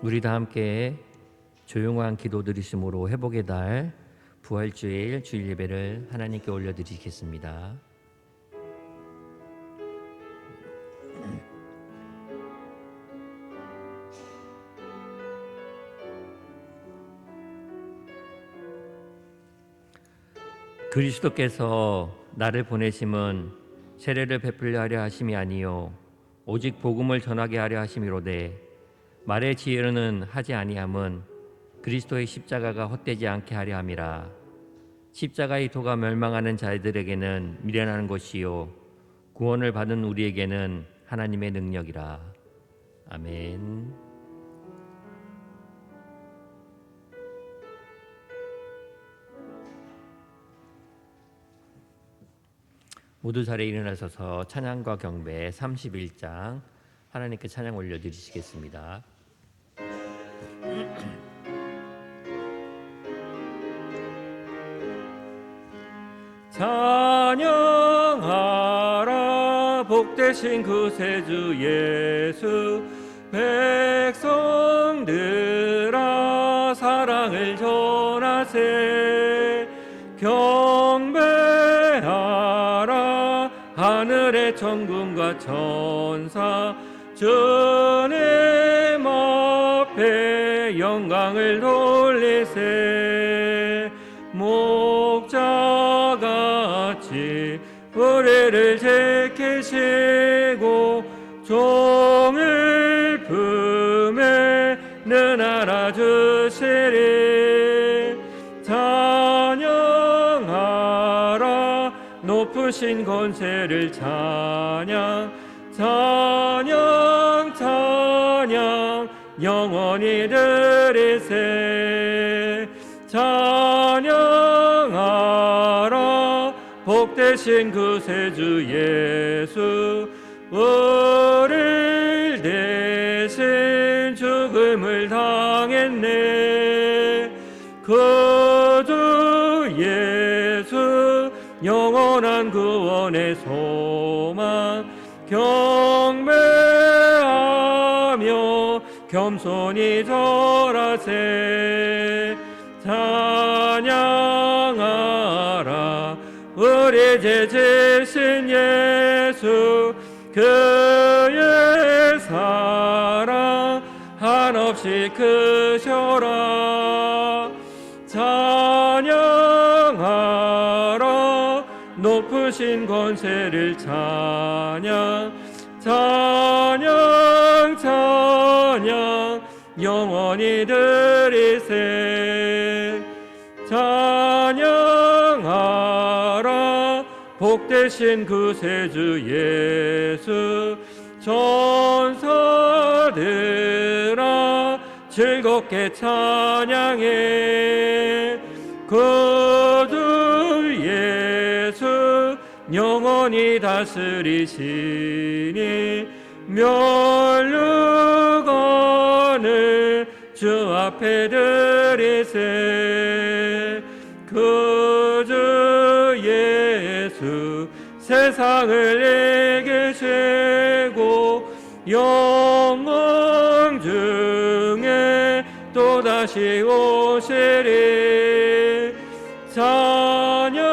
우리 다 함께 조용한 기도 드리심으로 회복의 달 부활주일 주일 예배를 하나님께 올려드리겠습니다. 그리스도께서 나를 보내심은 세례를 베풀려 하려 하심이 아니요 오직 복음을 전하게 하려 하심이로되 말의 지혜로는 하지 아니함은 그리스도의 십자가가 헛되지 않게 하려 함이라. 십자가의 도가 멸망하는 자들에게는 미련한 것이요 구원을 받은 우리에게는 하나님의 능력이라. 아멘. 모두 자리에 일어나셔서 찬양과 경배 31장 하나님께 찬양 올려드리시겠습니다. 찬양하라 복되신 구세주 예수 백성들아 사랑을 전하세 경배하라 하늘의 천군과 천사 주님 앞에 영광을 돌리세 목자같이 우리를 지키시고 종을 품에 는 알아주시리 찬양하라 높으신 권세를 찬양 찬양 찬양 영원히 드리세 찬양하라 복되신 구세주 예수 우리를 대신 죽음을 당했네 구주 예수 영원한 구원의 소망 경배하며 겸손히 절하세 찬양하라 우리 죄 지신 예수 그의 사랑 한없이 크셔라 찬양하라 높으신 권세를 찬양 찬양 찬양 영원히 드리세 찬양하라 복되신 구세주 예수 천사들아 즐겁게 찬양해 구주 예수 영원히 다스리시니 멸류관을 주 앞에 드리세 구주 예수 세상을 이기시고 영광 중에 또다시 오시리 찬양하라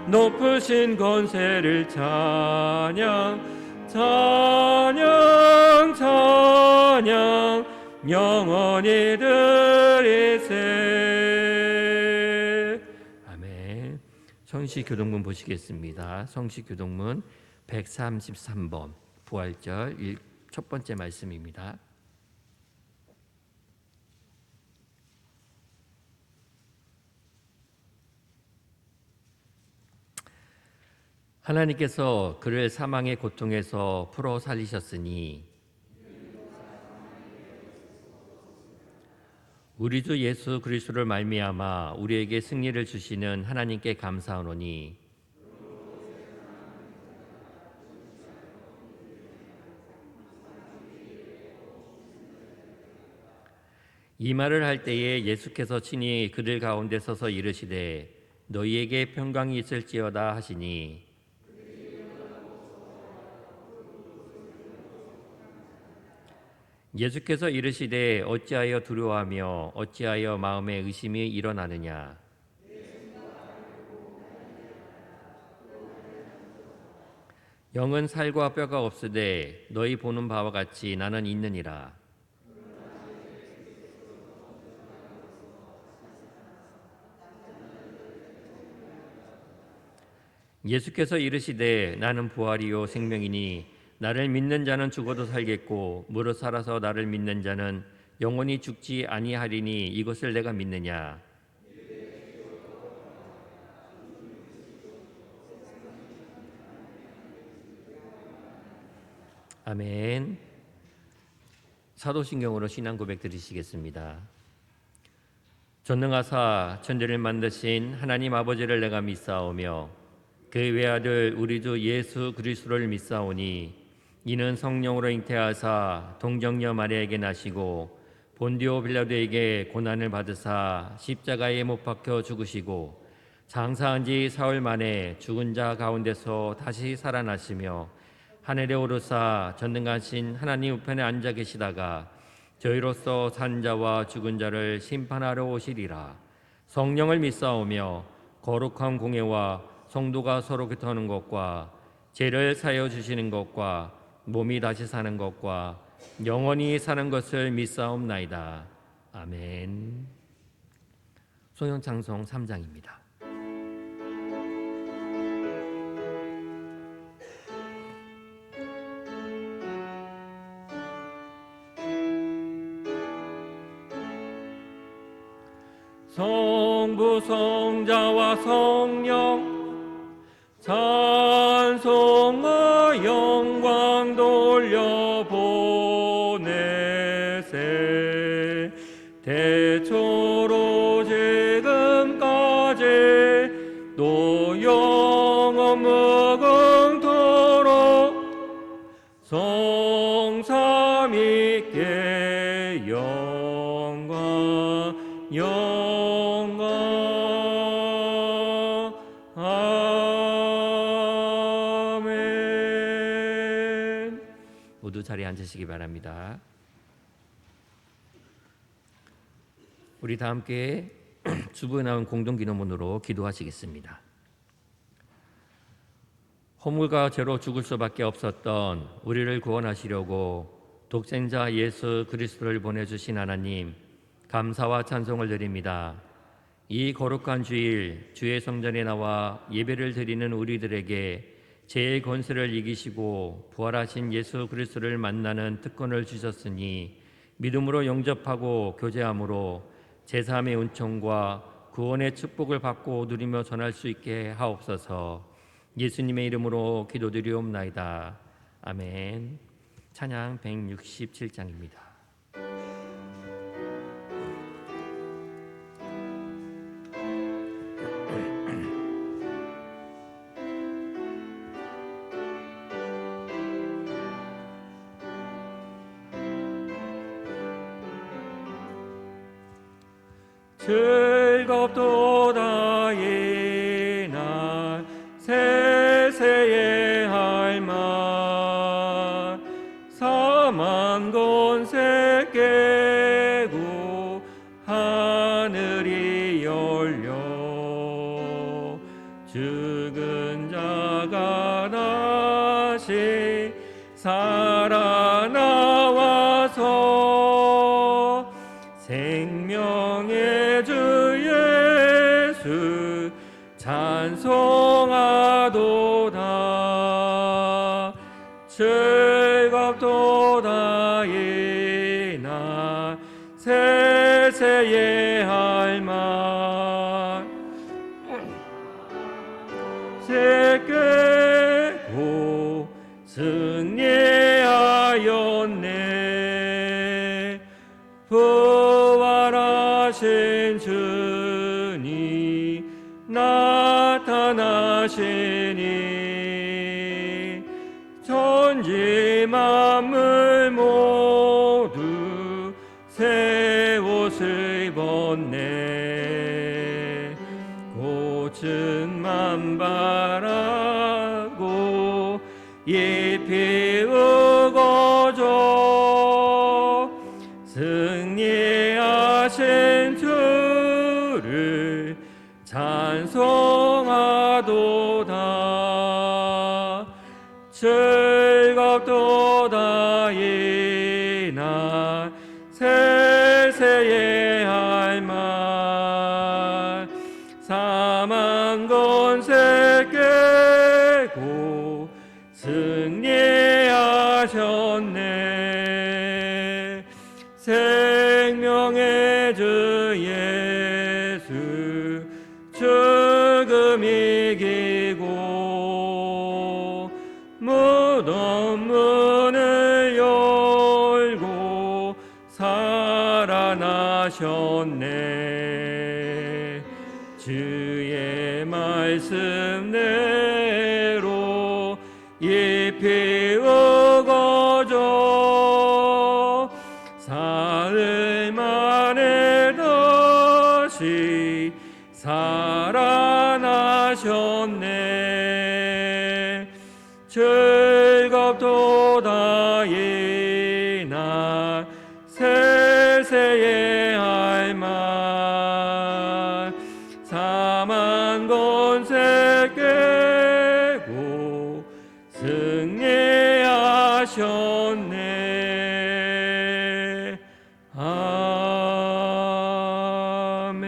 높으신 권세를 찬양 찬양 찬양 영원히 드리세 아멘. 성시교동문 보시겠습니다. 성시교동문 133번 부활절 첫 번째 말씀입니다. 하나님께서 그를 사망의 고통에서 풀어 살리셨으니 우리 주 예수 그리스도를 말미암아 우리에게 승리를 주시는 하나님께 감사하노니 이 말을 할 때에 예수께서 친히 그들 가운데 서서 이르시되 너희에게 평강이 있을지어다 하시니 예수께서 이르시되 어찌하여 두려워하며 어찌하여 마음에 의심이 일어나느냐. 영은 살과 뼈가 없으되 너희 보는 바와 같이 나는 있느니라. 예수께서 이르시되 나는 부활이요 생명이니 나를 믿는 자는 죽어도 살겠고 무릇 살아서 나를 믿는 자는 영원히 죽지 아니하리니 이것을 내가 믿느냐. 아멘. 사도신경으로 신앙 고백 드리시겠습니다. 전능하사 천지를 만드신 하나님 아버지를 내가 믿사오며 그 외아들 우리 주 예수 그리스도를 믿사오니 이는 성령으로 잉태하사 동정녀 마리아에게 나시고 본디오 빌라도에게 고난을 받으사 십자가에 못 박혀 죽으시고 장사한 지 사흘 만에 죽은 자 가운데서 다시 살아나시며 하늘에 오르사 전능하신 하나님 우편에 앉아 계시다가 저희로서 산 자와 죽은 자를 심판하러 오시리라. 성령을 믿사오며 거룩한 공예와 성도가 서로 교통하는 것과 죄를 사여 주시는 것과 몸이 다시 사는 것과 영원히 사는 것을 믿사옵나이다. 아멘. 소형창송 3장입니다. 성부 성자와 성령 찬송과 영광 돌려보내세. 대초로 지금까지 또 영원 무궁토록 성삼위께 영광 아멘. 모두 자리에 앉으시기 바랍니다. 우리 다 함께 주부에 나온 공동기도문으로 기도하시겠습니다. 허물과 죄로 죽을 수밖에 없었던 우리를 구원하시려고 독생자 예수 그리스도를 보내주신 하나님, 감사와 찬송을 드립니다. 이 거룩한 주일 주의 성전에 나와 예배를 드리는 우리들에게 죄의 권세를 이기시고 부활하신 예수 그리스도를 만나는 특권을 주셨으니 믿음으로 영접하고 교제함으로 제사함의 은총과 구원의 축복을 받고 누리며 전할 수 있게 하옵소서. 예수님의 이름으로 기도드리옵나이다. 아멘. 찬양 167장입니다. 즐겁도다 이날 세세의 할말 사만 권세 깨고 하늘이 열려 죽은 자가 다시 살아나와서 생명의 주 예수 찬송하도다. 즐겁도다 이날 세세의 할말 새깨고 승리하였네. 부활하신 주님 나타나시니 천지 만물 모두 새 옷을 입었네. 꽃은 만발하고 잎이 우거져 즐겁도다 이날 세세의 할 말 사망 권세 깨고 승리하셨네. 생명의 주 예수 죽음 이기고 무덤 문을 열고 살아나셨네. 주의 말씀대로 잎이 우거져 사흘 만에 다시 살아나셨네. 즐겁도다 이날 세세의 할 말 사망 권세 깨고 승리하셨네. 아멘.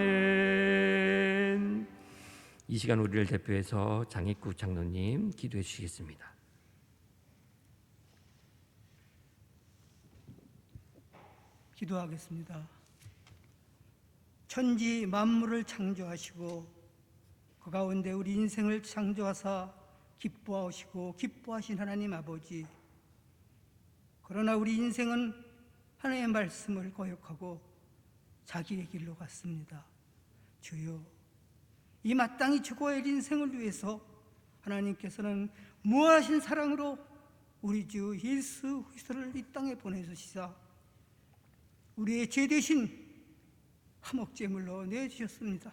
이 시간 우리를 대표해서 장익구 장로님 기도해 주시겠습니다. 기도하겠습니다. 천지 만물을 창조하시고 그 가운데 우리 인생을 창조하사 기뻐하시고 기뻐하신 하나님 아버지, 그러나 우리 인생은 하나님의 말씀을 거역하고 자기의 길로 갔습니다. 주여, 이 마땅히 죽어야 할 인생을 위해서 하나님께서는 무한하신 사랑으로 우리 주 예수 그리스도를 이 땅에 보내주시사 우리의 죄 대신 화목제물로 내주셨습니다.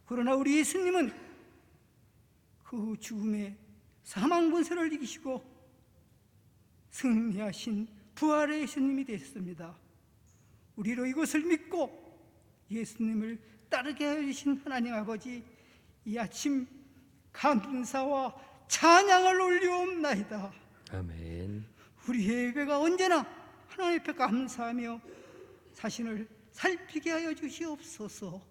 그러나 우리 예수님은 그 죽음의 사망 권세를 이기시고 승리하신 부활의 예수님이 되셨습니다. 우리로 이것을 믿고 예수님을 따르게 해주신 하나님 아버지, 이 아침 감사와 찬양을 올리옵나이다. 아멘. 우리의 예배가 언제나 하나님 앞에 감사하며 자신을 살피게 하여 주시옵소서.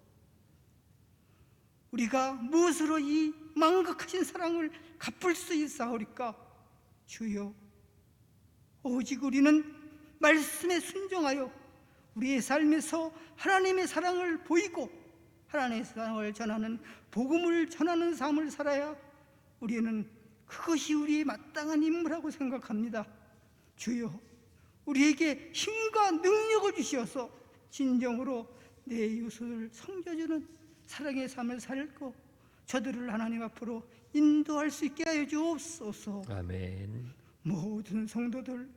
우리가 무엇으로 이 망각하신 사랑을 갚을 수 있사오리까? 주여, 오직 우리는 말씀에 순종하여 우리의 삶에서 하나님의 사랑을 보이고 하나님의 사랑을 전하는, 복음을 전하는 삶을 살아야 우리는 그것이 우리의 마땅한 임무라고 생각합니다. 주여, 우리에게 힘과 능력을 주시어서 진정으로 내 이웃을 섬겨주는 사랑의 삶을 살고 저들을 하나님 앞으로 인도할 수 있게 하여 주옵소서. 아멘. 모든 성도들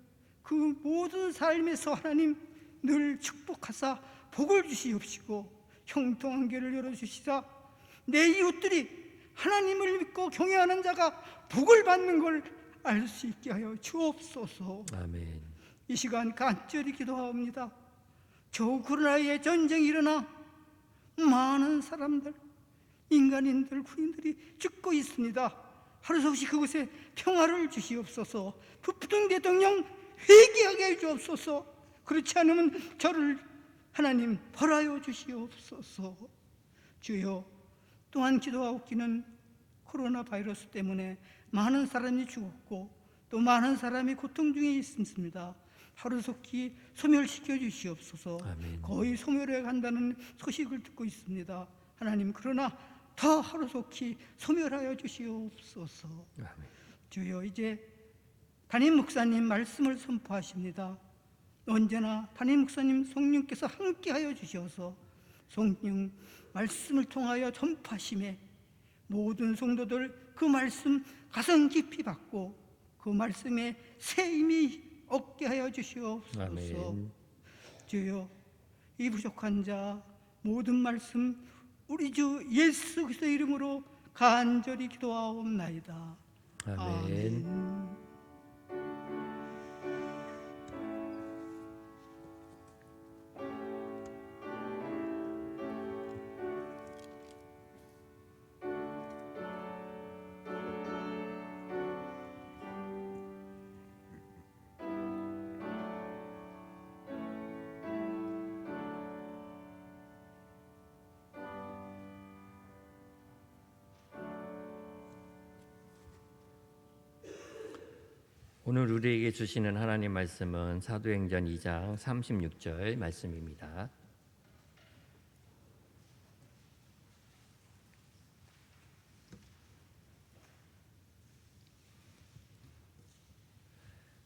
그 모든 삶에서 하나님 늘 축복하사 복을 주시옵시고 형통한 길을 열어주시사 내 이웃들이 하나님을 믿고 경외하는 자가 복을 받는 걸 알 수 있게 하여 주옵소서. 아멘. 이 시간 간절히 기도하옵니다. 저 우크라이나에 전쟁이 일어나 많은 사람들, 인간인들, 군인들이 죽고 있습니다. 하루 없이 그곳에 평화를 주시옵소서. 푸틴 대통령 회개하게 해 주옵소서. 그렇지 않으면 저를 하나님 벌하여 주시옵소서. 주여, 또한 기도하옵기는 코로나 바이러스 때문에 많은 사람이 죽었고 또 많은 사람이 고통 중에 있습니다. 하루속히 소멸시켜 주시옵소서. 아멘. 거의 소멸해 간다는 소식을 듣고 있습니다. 하나님, 그러나 더 하루속히 소멸하여 주시옵소서. 아멘. 주여, 이제 담임 목사님 말씀을 선포하십니다. 언제나 담임 목사님 성령께서 함께하여 주셔서 성령 말씀을 통하여 전파심에 모든 성도들 그 말씀 가슴 깊이 받고 그 말씀에 새 힘이 얻게 하여 주시옵소서. 아멘. 주여, 이 부족한 자 모든 말씀 우리 주 예수 그리스도 이름으로 간절히 기도하옵나이다. 아멘. 아멘. 오늘 우리에게 주시는 하나님 말씀은 사도행전 2장 36절 말씀입니다.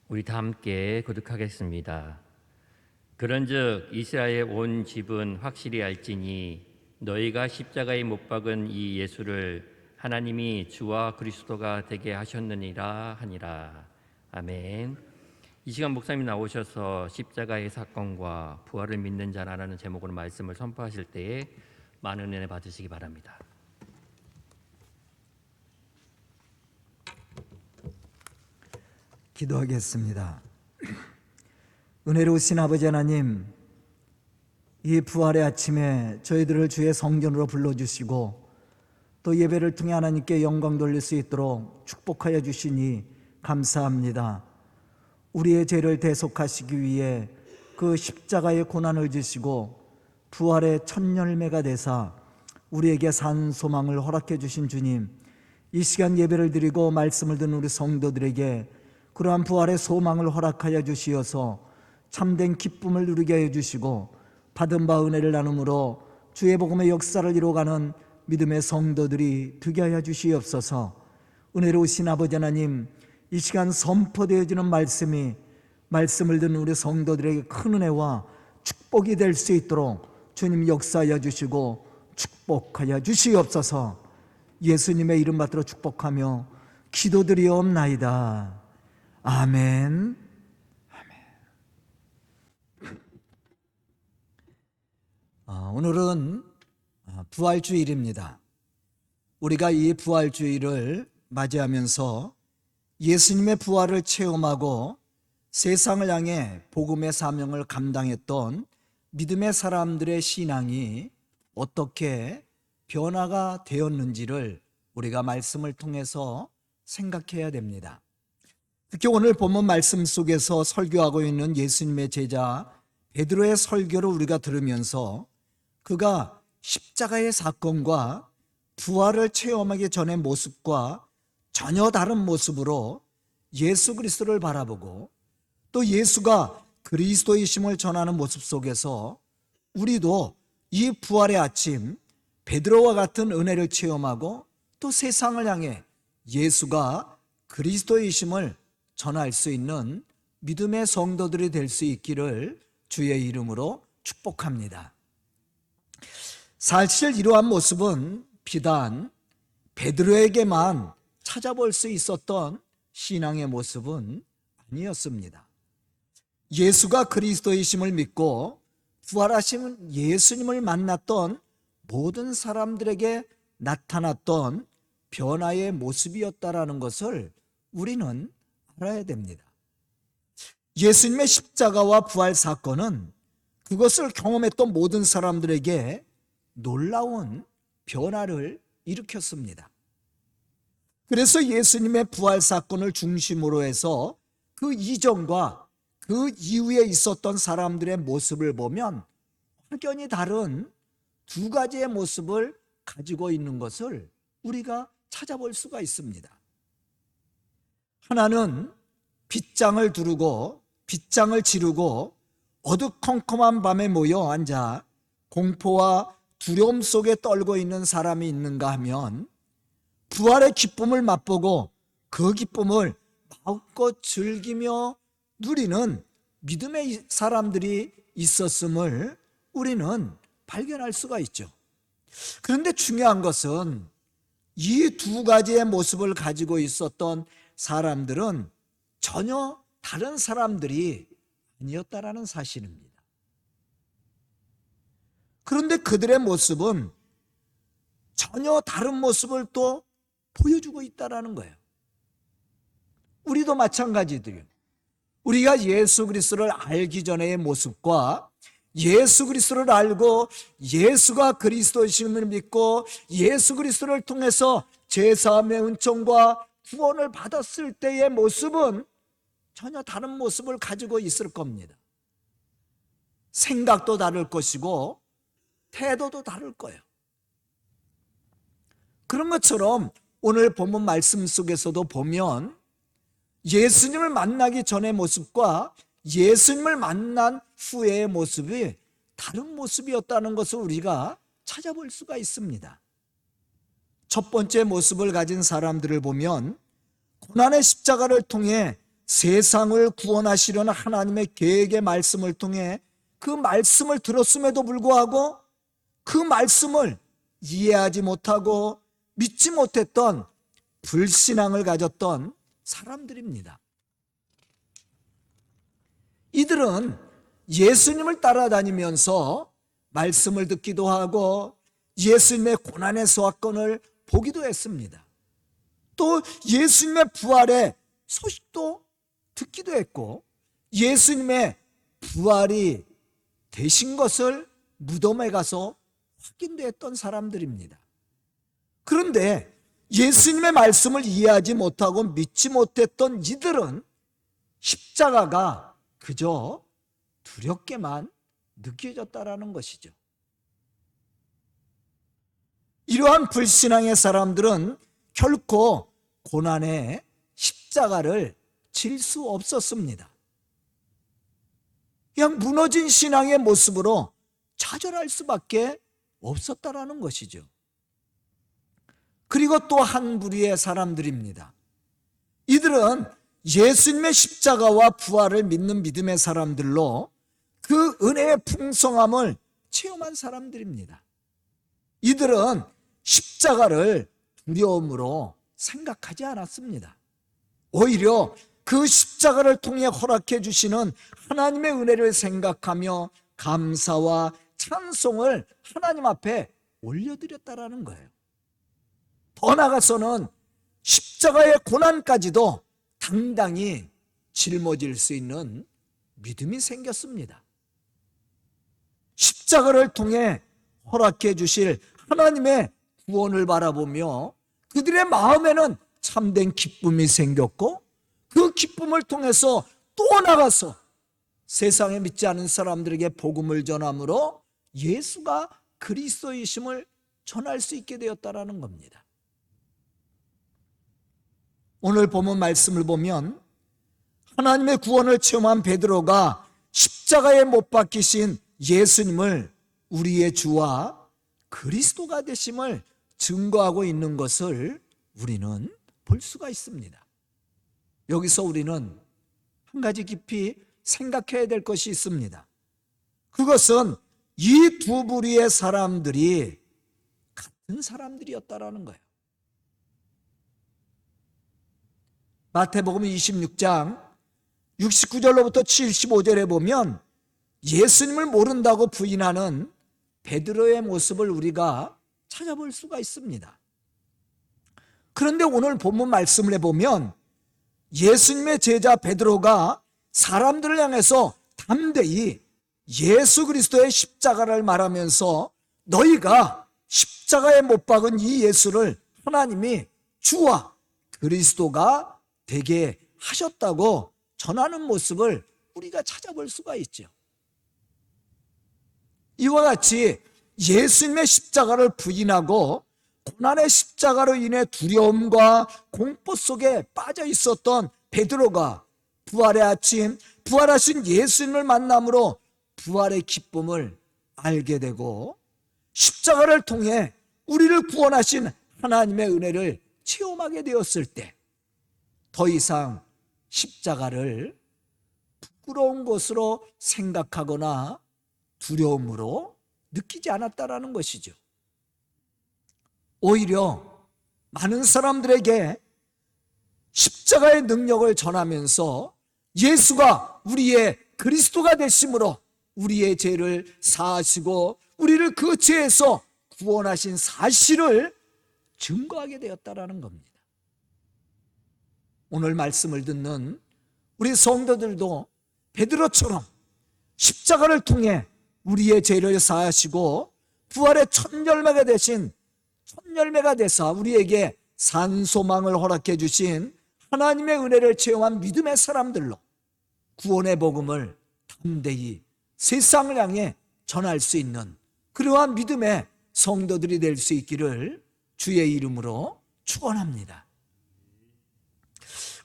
우리 다 함께 교독하겠습니다. 그런즉 이스라엘 온 집은 확실히 알지니 너희가 십자가에 못 박은 이 예수를 하나님이 주와 그리스도가 되게 하셨느니라 하니라. 아멘. 이 시간 목사님 나오셔서 십자가의 사건과 부활을 믿는 자라는 제목으로 말씀을 선포하실 때에 많은 은혜 받으시기 바랍니다. 기도하겠습니다. 은혜로우신 아버지 하나님, 이 부활의 아침에 저희들을 주의 성전으로 불러주시고 또 예배를 통해 하나님께 영광 돌릴 수 있도록 축복하여 주시니 감사합니다. 우리의 죄를 대속하시기 위해 그 십자가의 고난을 지시고 부활의 첫 열매가 되사 우리에게 산 소망을 허락해 주신 주님, 이 시간 예배를 드리고 말씀을 듣는 우리 성도들에게 그러한 부활의 소망을 허락하여 주시어서 참된 기쁨을 누리게 하여 주시고 받은 바 은혜를 나눔으로 주의 복음의 역사를 이루어가는 믿음의 성도들이 되게 하여 주시옵소서. 은혜로우신 아버지 하나님, 이 시간 선포되어지는 말씀이 말씀을 듣는 우리 성도들에게 큰 은혜와 축복이 될 수 있도록 주님 역사하여 주시고 축복하여 주시옵소서. 예수님의 이름 받들어 축복하며 기도드리옵나이다. 아멘. 오늘은 부활주일입니다. 우리가 이 부활주일을 맞이하면서 예수님의 부활을 체험하고 세상을 향해 복음의 사명을 감당했던 믿음의 사람들의 신앙이 어떻게 변화가 되었는지를 우리가 말씀을 통해서 생각해야 됩니다. 특히 오늘 본문 말씀 속에서 설교하고 있는 예수님의 제자 베드로의 설교를 우리가 들으면서 그가 십자가의 사건과 부활을 체험하기 전의 모습과 전혀 다른 모습으로 예수 그리스도를 바라보고 또 예수가 그리스도이심을 전하는 모습 속에서 우리도 이 부활의 아침 베드로와 같은 은혜를 체험하고 또 세상을 향해 예수가 그리스도이심을 전할 수 있는 믿음의 성도들이 될 수 있기를 주의 이름으로 축복합니다. 사실 이러한 모습은 비단 베드로에게만 찾아볼 수 있었던 신앙의 모습은 아니었습니다. 예수가 그리스도이심을 믿고 부활하신 예수님을 만났던 모든 사람들에게 나타났던 변화의 모습이었다라는 것을 우리는 알아야 됩니다. 예수님의 십자가와 부활 사건은 그것을 경험했던 모든 사람들에게 놀라운 변화를 일으켰습니다. 그래서 예수님의 부활 사건을 중심으로 해서 그 이전과 그 이후에 있었던 사람들의 모습을 보면 확연히 다른 두 가지의 모습을 가지고 있는 것을 우리가 찾아볼 수가 있습니다. 하나는 빗장을 두르고 빗장을 지르고 어두컴컴한 밤에 모여 앉아 공포와 두려움 속에 떨고 있는 사람이 있는가 하면 부활의 기쁨을 맛보고 그 기쁨을 마음껏 즐기며 누리는 믿음의 사람들이 있었음을 우리는 발견할 수가 있죠. 그런데 중요한 것은 이 두 가지의 모습을 가지고 있었던 사람들은 전혀 다른 사람들이 아니었다라는 사실입니다. 그런데 그들의 모습은 전혀 다른 모습을 또 보여주고 있다라는 거예요. 우리도 마찬가지들이에요. 우리가 예수 그리스도를 알기 전의 모습과 예수 그리스도를 알고 예수가 그리스도이심을 믿고 예수 그리스도를 통해서 제사함의 은총과 구원을 받았을 때의 모습은 전혀 다른 모습을 가지고 있을 겁니다. 생각도 다를 것이고 태도도 다를 거예요. 그런 것처럼 오늘 본문 말씀 속에서도 보면 예수님을 만나기 전의 모습과 예수님을 만난 후의 모습이 다른 모습이었다는 것을 우리가 찾아볼 수가 있습니다. 첫 번째 모습을 가진 사람들을 보면 고난의 십자가를 통해 세상을 구원하시려는 하나님의 계획의 말씀을 통해 그 말씀을 들었음에도 불구하고 그 말씀을 이해하지 못하고 믿지 못했던 불신앙을 가졌던 사람들입니다. 이들은 예수님을 따라다니면서 말씀을 듣기도 하고 예수님의 고난의 사건을 보기도 했습니다. 또 예수님의 부활의 소식도 듣기도 했고 예수님의 부활이 되신 것을 무덤에 가서 확인도 했던 사람들입니다. 그런데 예수님의 말씀을 이해하지 못하고 믿지 못했던 이들은 십자가가 그저 두렵게만 느껴졌다라는 것이죠. 이러한 불신앙의 사람들은 결코 고난의 십자가를 질 수 없었습니다. 그냥 무너진 신앙의 모습으로 좌절할 수밖에 없었다라는 것이죠. 그리고 또 한 부류의 사람들입니다. 이들은 예수님의 십자가와 부활을 믿는 믿음의 사람들로 그 은혜의 풍성함을 체험한 사람들입니다. 이들은 십자가를 두려움으로 생각하지 않았습니다. 오히려 그 십자가를 통해 허락해 주시는 하나님의 은혜를 생각하며 감사와 찬송을 하나님 앞에 올려드렸다라는 거예요. 더 나아가서는 십자가의 고난까지도 당당히 짊어질 수 있는 믿음이 생겼습니다. 십자가를 통해 허락해 주실 하나님의 구원을 바라보며 그들의 마음에는 참된 기쁨이 생겼고 그 기쁨을 통해서 또 나가서 세상에 믿지 않은 사람들에게 복음을 전함으로 예수가 그리스도이심을 전할 수 있게 되었다라는 겁니다. 오늘 본문 말씀을 보면 하나님의 구원을 체험한 베드로가 십자가에 못 박히신 예수님을 우리의 주와 그리스도가 되심을 증거하고 있는 것을 우리는 볼 수가 있습니다. 여기서 우리는 한 가지 깊이 생각해야 될 것이 있습니다. 그것은 이 두 부류의 사람들이 같은 사람들이었다라는 거예요. 마태복음 26장 69절로부터 75절에 보면 예수님을 모른다고 부인하는 베드로의 모습을 우리가 찾아볼 수가 있습니다. 그런데 오늘 본문 말씀을 해보면 예수님의 제자 베드로가 사람들을 향해서 담대히 예수 그리스도의 십자가를 말하면서 너희가 십자가에 못 박은 이 예수를 하나님이 주와 그리스도가 되게 하셨다고 전하는 모습을 우리가 찾아볼 수가 있죠. 이와 같이 예수님의 십자가를 부인하고 고난의 십자가로 인해 두려움과 공포 속에 빠져 있었던 베드로가 부활의 아침, 부활하신 예수님을 만남으로 부활의 기쁨을 알게 되고 십자가를 통해 우리를 구원하신 하나님의 은혜를 체험하게 되었을 때 더 이상 십자가를 부끄러운 것으로 생각하거나 두려움으로 느끼지 않았다라는 것이죠. 오히려 많은 사람들에게 십자가의 능력을 전하면서 예수가 우리의 그리스도가 되심으로 우리의 죄를 사하시고 우리를 그 죄에서 구원하신 사실을 증거하게 되었다라는 겁니다. 오늘 말씀을 듣는 우리 성도들도 베드로처럼 십자가를 통해 우리의 죄를 사하시고 부활의 첫 열매가 되신 첫 열매가 되사 우리에게 산소망을 허락해 주신 하나님의 은혜를 체험한 믿음의 사람들로 구원의 복음을 담대히 세상을 향해 전할 수 있는 그러한 믿음의 성도들이 될 수 있기를 주의 이름으로 축원합니다.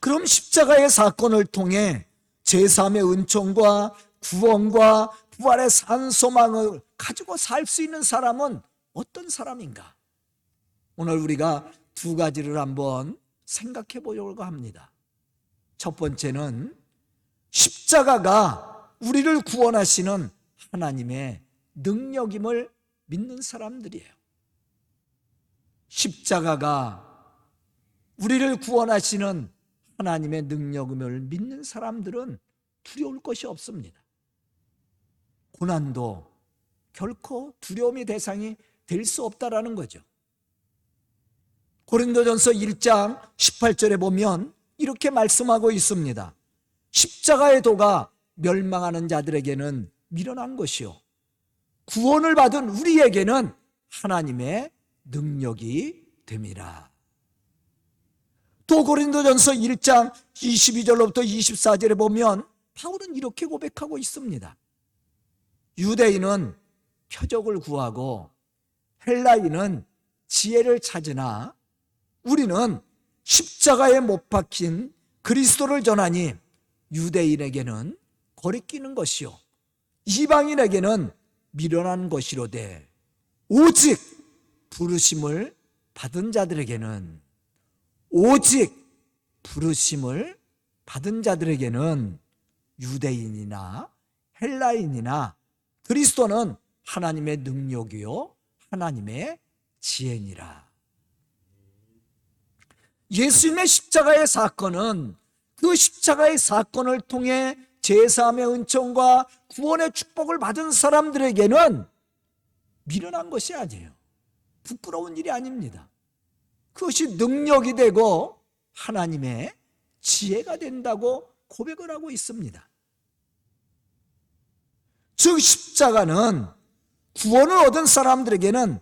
그럼 십자가의 사건을 통해 제3의 은총과 구원과 부활의 산 소망을 가지고 살 수 있는 사람은 어떤 사람인가? 오늘 우리가 두 가지를 한번 생각해 보려고 합니다. 첫 번째는 십자가가 우리를 구원하시는 하나님의 능력임을 믿는 사람들이에요. 십자가가 우리를 구원하시는 하나님의 능력임을 믿는 사람들은 두려울 것이 없습니다. 고난도 결코 두려움의 대상이 될 수 없다라는 거죠. 고린도전서 1장 18절에 보면 이렇게 말씀하고 있습니다. 십자가의 도가 멸망하는 자들에게는 미련한 것이요 구원을 받은 우리에게는 하나님의 능력이 됨이라. 또 고린도전서 1장 22절로부터 24절에 보면 바울은 이렇게 고백하고 있습니다. 유대인은 표적을 구하고 헬라인은 지혜를 찾으나 우리는 십자가에 못 박힌 그리스도를 전하니 유대인에게는 거리끼는 것이요 이방인에게는 미련한 것이로되 오직 부르심을 받은 자들에게는 유대인이나 헬라인이나 그리스도는 하나님의 능력이요 하나님의 지혜니라. 예수님의 십자가의 사건은 그 십자가의 사건을 통해 제3의 은총과 구원의 축복을 받은 사람들에게는 미련한 것이 아니에요. 부끄러운 일이 아닙니다. 그것이 능력이 되고 하나님의 지혜가 된다고 고백을 하고 있습니다. 즉 십자가는 구원을 얻은 사람들에게는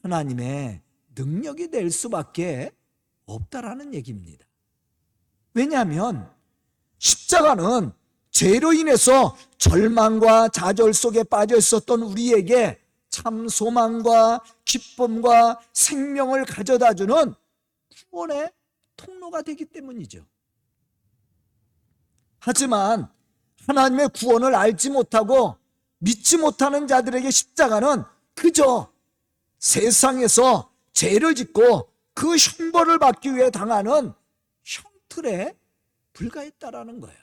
하나님의 능력이 될 수밖에 없다라는 얘기입니다. 왜냐하면 십자가는 죄로 인해서 절망과 좌절 속에 빠져 있었던 우리에게 참 소망과 기쁨과 생명을 가져다주는 구원의 통로가 되기 때문이죠. 하지만 하나님의 구원을 알지 못하고 믿지 못하는 자들에게 십자가는 그저 세상에서 죄를 짓고 그 형벌을 받기 위해 당하는 형틀에 불과했다라는 거예요.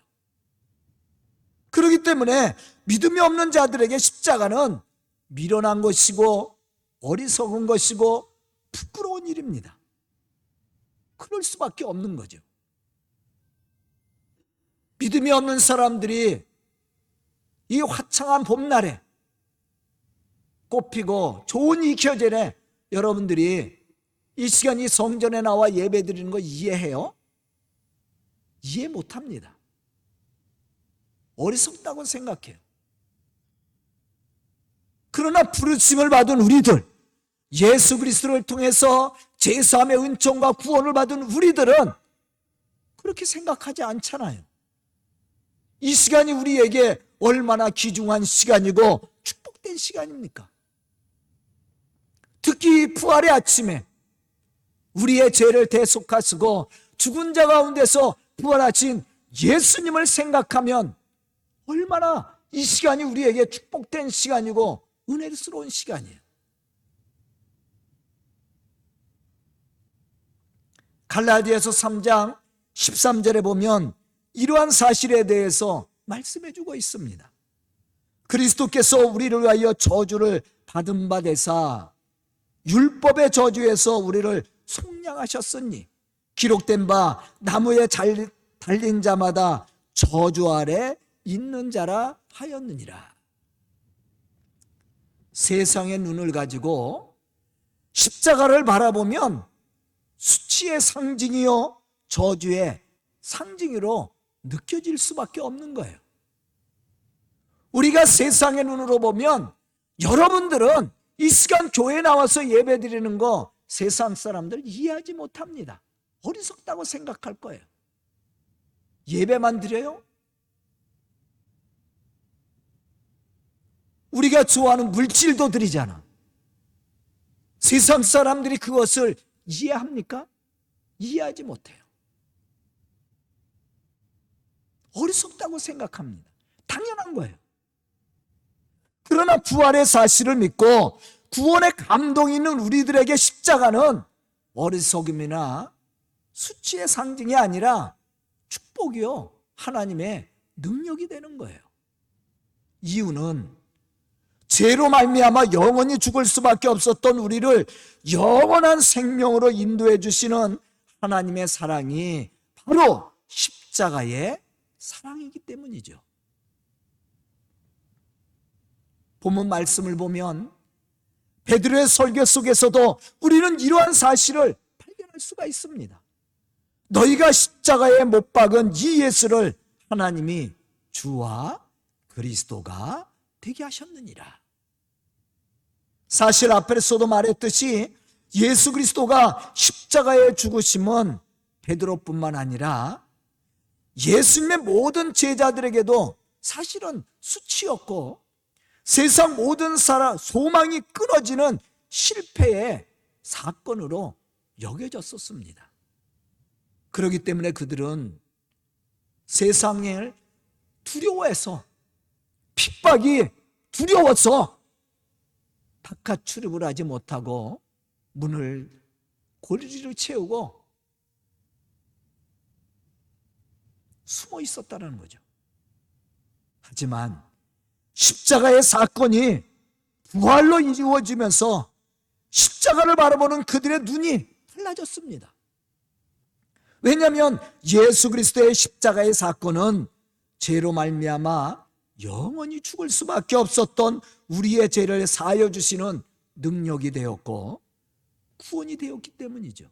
그렇기 때문에 믿음이 없는 자들에게 십자가는 미련한 것이고 어리석은 것이고 부끄러운 일입니다. 그럴 수밖에 없는 거죠. 믿음이 없는 사람들이 이 화창한 봄날에 꽃피고 좋은 이 계절에 여러분들이 이 시간 이 성전에 나와 예배 드리는 거 이해해요? 이해 못합니다. 어리석다고 생각해요. 그러나 부르심을 받은 우리들, 예수 그리스도를 통해서 제3의 은총과 구원을 받은 우리들은 그렇게 생각하지 않잖아요. 이 시간이 우리에게 얼마나 귀중한 시간이고 축복된 시간입니까? 특히 부활의 아침에 우리의 죄를 대속하시고 죽은 자 가운데서 부활하신 예수님을 생각하면 얼마나 이 시간이 우리에게 축복된 시간이고 은혜스러운 시간이에요. 갈라디아서 3장 13절에 보면 이러한 사실에 대해서 말씀해 주고 있습니다. 그리스도께서 우리를 위하여 저주를 받은 바 되사 율법의 저주에서 우리를 속량하셨으니 기록된 바 나무에 달린 자마다 저주 아래 있는 자라 하였느니라. 세상의 눈을 가지고 십자가를 바라보면 수치의 상징이요 저주의 상징으로 느껴질 수밖에 없는 거예요. 우리가 세상의 눈으로 보면 여러분들은 이 시간 교회에 나와서 예배 드리는 거 세상 사람들 이해하지 못합니다. 어리석다고 생각할 거예요. 예배만 드려요? 우리가 좋아하는 물질도 드리잖아. 세상 사람들이 그것을 이해합니까? 이해하지 못해요. 어리석다고 생각합니다. 당연한 거예요. 그러나 부활의 사실을 믿고 구원의 감동이 있는 우리들에게 십자가는 어리석음이나 수치의 상징이 아니라 축복이요, 하나님의 능력이 되는 거예요. 이유는 죄로 말미암아 영원히 죽을 수밖에 없었던 우리를 영원한 생명으로 인도해 주시는 하나님의 사랑이 바로 십자가의 사랑이기 때문이죠. 본문 말씀을 보면 베드로의 설교 속에서도 우리는 이러한 사실을 발견할 수가 있습니다. 너희가 십자가에 못 박은 이 예수를 하나님이 주와 그리스도가 되게 하셨느니라. 사실 앞에서도 말했듯이 예수 그리스도가 십자가에 죽으심은 베드로뿐만 아니라 예수님의 모든 제자들에게도 사실은 수치였고 세상 모든 사람 소망이 끊어지는 실패의 사건으로 여겨졌었습니다. 그렇기 때문에 그들은 세상을 두려워해서, 핍박이 두려워서 바깥 출입을 하지 못하고 문을 고리로 채우고 숨어 있었다는 거죠. 하지만 십자가의 사건이 부활로 이루어지면서 십자가를 바라보는 그들의 눈이 달라졌습니다. 왜냐하면 예수 그리스도의 십자가의 사건은 죄로 말미암아 영원히 죽을 수밖에 없었던 우리의 죄를 사하여 주시는 능력이 되었고 구원이 되었기 때문이죠.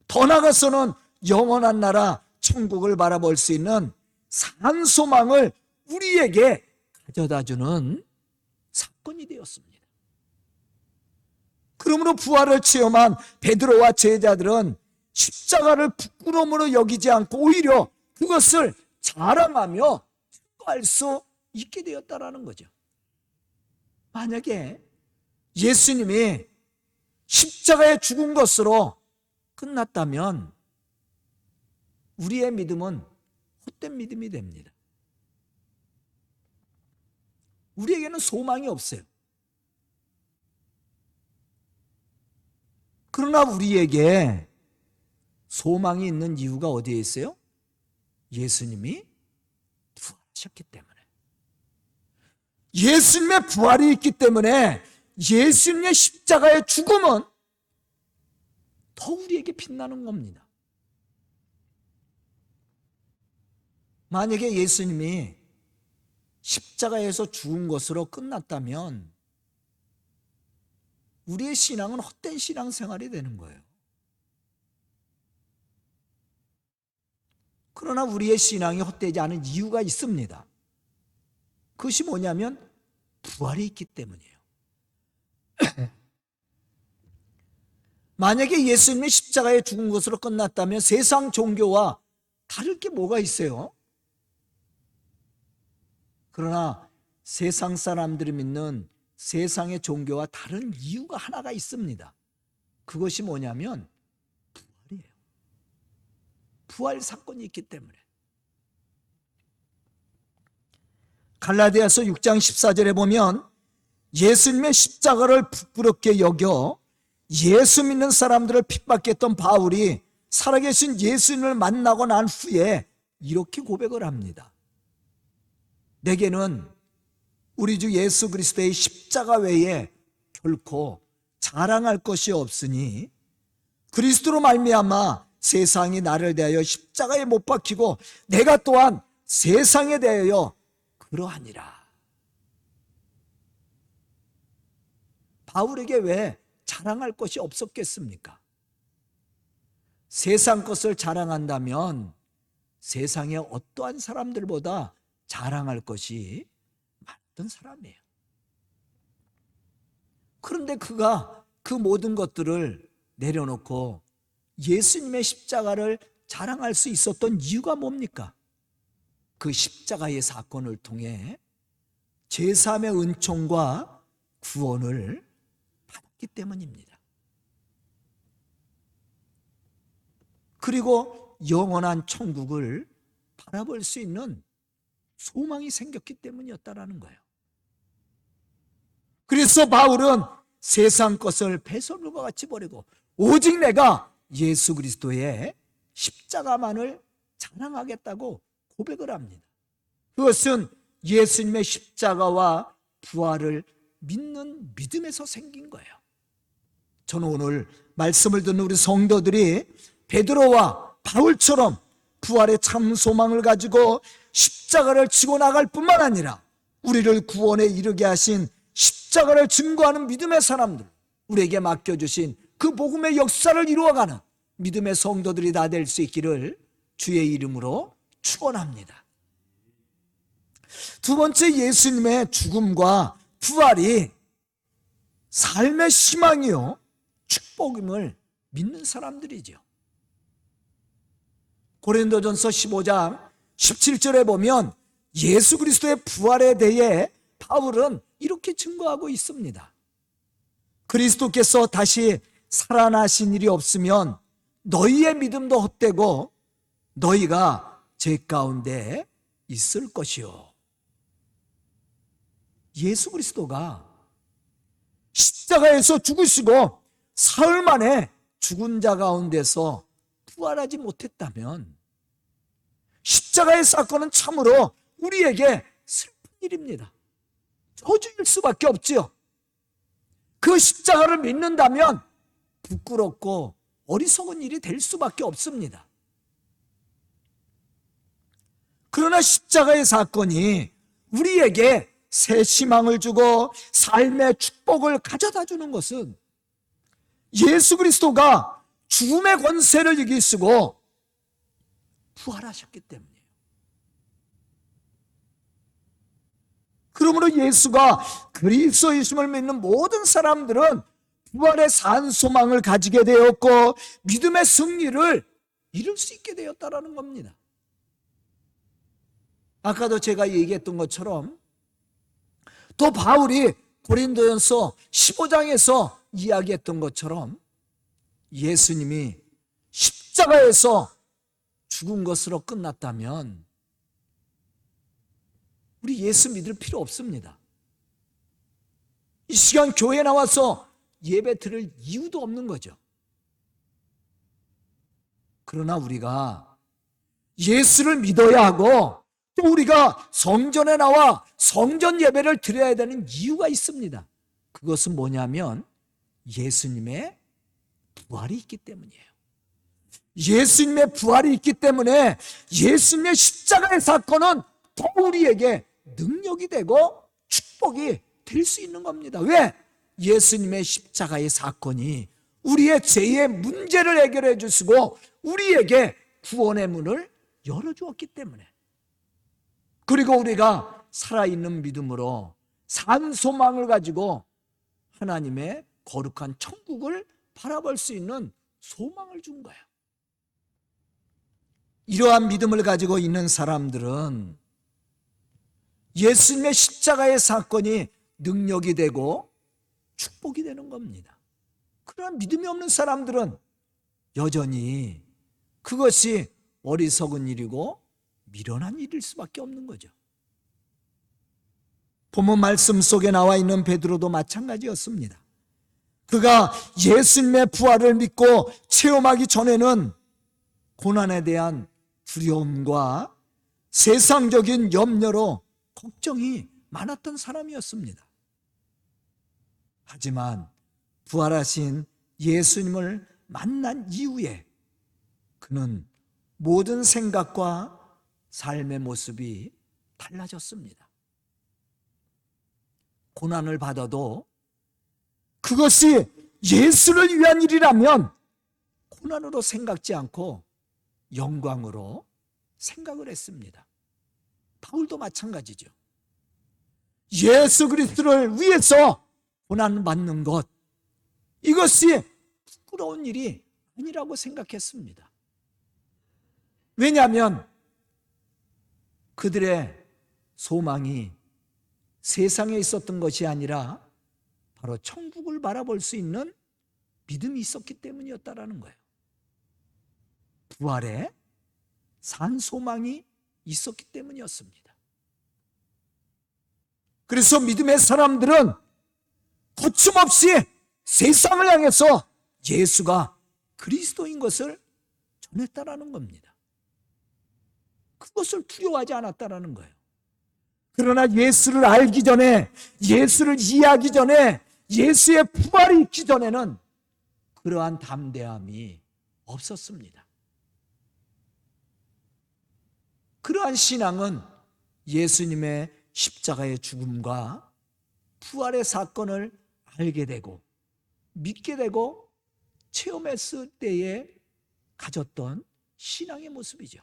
더 나아가서는 영원한 나라 천국을 바라볼 수 있는 산 소망을 우리에게 가져다주는 사건이 되었습니다. 그러므로 부활을 체험한 베드로와 제자들은 십자가를 부끄러움으로 여기지 않고 오히려 그것을 자랑하며 증거할 수 있게 되었다라는 거죠. 만약에 예수님이 십자가에 죽은 것으로 끝났다면 우리의 믿음은 헛된 믿음이 됩니다. 우리에게는 소망이 없어요. 그러나 우리에게 소망이 있는 이유가 어디에 있어요? 예수님이 부활하셨기 때문에. 예수님의 부활이 있기 때문에 예수님의 십자가의 죽음은 더 우리에게 빛나는 겁니다. 만약에 예수님이 십자가에서 죽은 것으로 끝났다면 우리의 신앙은 헛된 신앙생활이 되는 거예요. 그러나 우리의 신앙이 헛되지 않은 이유가 있습니다. 그것이 뭐냐면 부활이 있기 때문이에요. 만약에 예수님이 십자가에 죽은 것으로 끝났다면 세상 종교와 다를 게 뭐가 있어요? 그러나 세상 사람들이 믿는 세상의 종교와 다른 이유가 하나가 있습니다. 그것이 뭐냐면 부활이에요. 부활 사건이 있기 때문에. 갈라디아서 6장 14절에 보면 예수님의 십자가를 부끄럽게 여겨 예수 믿는 사람들을 핍박했던 바울이 살아계신 예수님을 만나고 난 후에 이렇게 고백을 합니다. 내게는 우리 주 예수 그리스도의 십자가 외에 결코 자랑할 것이 없으니 그리스도로 말미암아 세상이 나를 대하여 십자가에 못 박히고 내가 또한 세상에 대하여 그러하니라. 바울에게 왜 자랑할 것이 없었겠습니까? 세상 것을 자랑한다면 세상의 어떠한 사람들보다 자랑할 것이 많던 사람이에요. 그런데 그가 그 모든 것들을 내려놓고 예수님의 십자가를 자랑할 수 있었던 이유가 뭡니까? 그 십자가의 사건을 통해 제3의 은총과 구원을 받았기 때문입니다. 그리고 영원한 천국을 바라볼 수 있는 소망이 생겼기 때문이었다라는 거예요. 그래서 바울은 세상 것을 배설물과 같이 버리고 오직 내가 예수 그리스도의 십자가만을 자랑하겠다고 고백을 합니다. 그것은 예수님의 십자가와 부활을 믿는 믿음에서 생긴 거예요. 저는 오늘 말씀을 듣는 우리 성도들이 베드로와 바울처럼 부활의 참 소망을 가지고 십자가를 지고 나갈 뿐만 아니라 우리를 구원에 이르게 하신 십자가를 증거하는 믿음의 사람들, 우리에게 맡겨주신 그 복음의 역사를 이루어가는 믿음의 성도들이 다 될 수 있기를 주의 이름으로 축원합니다. 두 번째, 예수님의 죽음과 부활이 삶의 희망이요 축복임을 믿는 사람들이죠. 고린도전서 15장 17절에 보면 예수 그리스도의 부활에 대해 바울은 이렇게 증거하고 있습니다. 그리스도께서 다시 살아나신 일이 없으면 너희의 믿음도 헛되고 너희가 제 가운데 있을 것이요. 예수 그리스도가 십자가에서 죽으시고 사흘 만에 죽은 자 가운데서 부활하지 못했다면 십자가의 사건은 참으로 우리에게 슬픈 일입니다. 저주일 수밖에 없지요. 그 십자가를 믿는다면 부끄럽고 어리석은 일이 될 수밖에 없습니다. 그러나 십자가의 사건이 우리에게 새 희망을 주고 삶의 축복을 가져다 주는 것은 예수 그리스도가 죽음의 권세를 이기시고 부활하셨기 때문이에요. 그러므로 예수가 그리스도이심을 믿는 모든 사람들은 부활의 산 소망을 가지게 되었고 믿음의 승리를 이룰 수 있게 되었다라는 겁니다. 아까도 제가 얘기했던 것처럼 또 바울이 고린도전서 15장에서 이야기했던 것처럼 예수님이 십자가에서 죽은 것으로 끝났다면 우리 예수 믿을 필요 없습니다. 이 시간 교회에 나와서 예배 드릴 이유도 없는 거죠. 그러나 우리가 예수를 믿어야 하고 또 우리가 성전에 나와 성전 예배를 드려야 되는 이유가 있습니다. 그것은 뭐냐면 예수님의 부활이 있기 때문이에요. 예수님의 부활이 있기 때문에 예수님의 십자가의 사건은 더 우리에게 능력이 되고 축복이 될 수 있는 겁니다. 왜? 예수님의 십자가의 사건이 우리의 죄의 문제를 해결해 주시고 우리에게 구원의 문을 열어주었기 때문에, 그리고 우리가 살아있는 믿음으로 산 소망을 가지고 하나님의 거룩한 천국을 바라볼 수 있는 소망을 준 거예요. 이러한 믿음을 가지고 있는 사람들은 예수님의 십자가의 사건이 능력이 되고 축복이 되는 겁니다. 그러나 믿음이 없는 사람들은 여전히 그것이 어리석은 일이고 미련한 일일 수밖에 없는 거죠. 본문 말씀 속에 나와 있는 베드로도 마찬가지였습니다. 그가 예수님의 부활을 믿고 체험하기 전에는 고난에 대한 두려움과 세상적인 염려로 걱정이 많았던 사람이었습니다. 하지만 부활하신 예수님을 만난 이후에 그는 모든 생각과 삶의 모습이 달라졌습니다. 고난을 받아도 그것이 예수를 위한 일이라면 고난으로 생각지 않고 영광으로 생각을 했습니다. 바울도 마찬가지죠. 예수 그리스도를 위해서 고난 받는 것, 이것이 부끄러운 일이 아니라고 생각했습니다. 왜냐하면 그들의 소망이 세상에 있었던 것이 아니라 바로 천국을 바라볼 수 있는 믿음이 있었기 때문이었다라는 거예요. 부활에 산 소망이 있었기 때문이었습니다. 그래서 믿음의 사람들은 거침없이 세상을 향해서 예수가 그리스도인 것을 전했다라는 겁니다. 그것을 두려워하지 않았다라는 거예요. 그러나 예수를 알기 전에, 예수를 이해하기 전에, 예수의 부활이 있기 전에는 그러한 담대함이 없었습니다. 그러한 신앙은 예수님의 십자가의 죽음과 부활의 사건을 알게 되고 믿게 되고 체험했을 때에 가졌던 신앙의 모습이죠.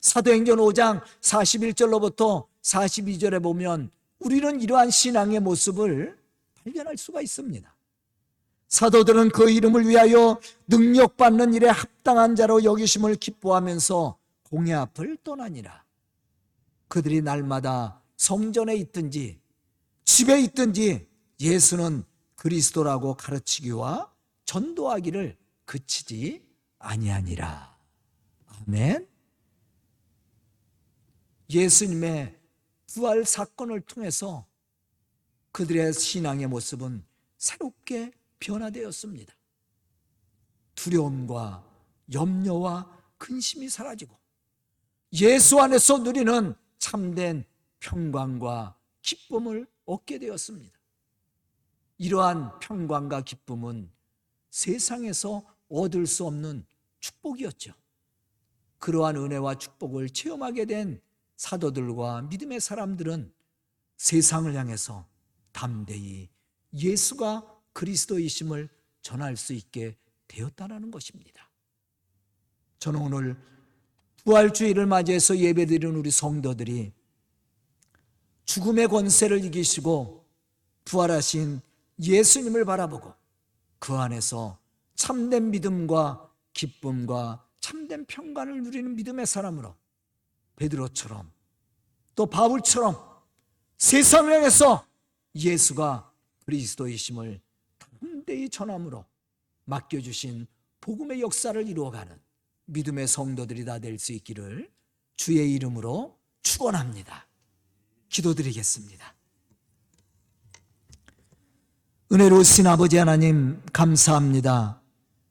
사도행전 5장 41절로부터 42절에 보면 우리는 이러한 신앙의 모습을 발견할 수가 있습니다. 사도들은 그 이름을 위하여 능력받는 일에 합당한 자로 여기심을 기뻐하면서 공회 앞을 떠나니라. 그들이 날마다 성전에 있든지 집에 있든지 예수는 그리스도라고 가르치기와 전도하기를 그치지 아니하니라. 아멘. 예수님의 부활 사건을 통해서 그들의 신앙의 모습은 새롭게 변화되었습니다. 두려움과 염려와 근심이 사라지고 예수 안에서 누리는 참된 평강과 기쁨을 얻게 되었습니다. 이러한 평강과 기쁨은 세상에서 얻을 수 없는 축복이었죠. 그러한 은혜와 축복을 체험하게 된 사도들과 믿음의 사람들은 세상을 향해서 담대히 예수가 그리스도이심을 전할 수 있게 되었다는 것입니다. 저는 오늘 부활주의를 맞이해서 예배드리는 우리 성도들이 죽음의 권세를 이기시고 부활하신 예수님을 바라보고 그 안에서 참된 믿음과 기쁨과 참된 평강을 누리는 믿음의 사람으로 베드로처럼 또 바울처럼 세상을 향해서 예수가 그리스도이심을 담대히 전함으로 맡겨주신 복음의 역사를 이루어가는 믿음의 성도들이 다 될 수 있기를 주의 이름으로 축원합니다. 기도드리겠습니다. 은혜로우신 아버지 하나님 감사합니다.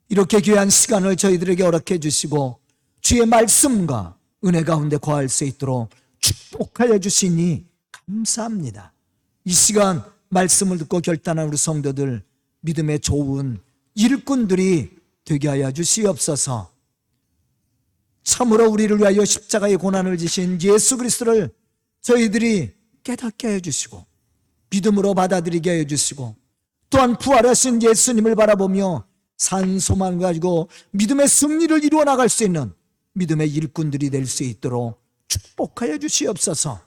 이렇게 귀한 시간을 저희들에게 허락해 주시고 주의 말씀과 은혜 가운데 거할 수 있도록 축복하여 주시니 감사합니다. 이 시간 말씀을 듣고 결단한 우리 성도들 믿음의 좋은 일꾼들이 되게 하여 주시옵소서. 참으로 우리를 위하여 십자가의 고난을 지신 예수 그리스도를 저희들이 깨닫게 하여 주시고 믿음으로 받아들이게 하여 주시고 또한 부활하신 예수님을 바라보며 산 소망을 가지고 믿음의 승리를 이루어 나갈 수 있는 믿음의 일꾼들이 될 수 있도록 축복하여 주시옵소서.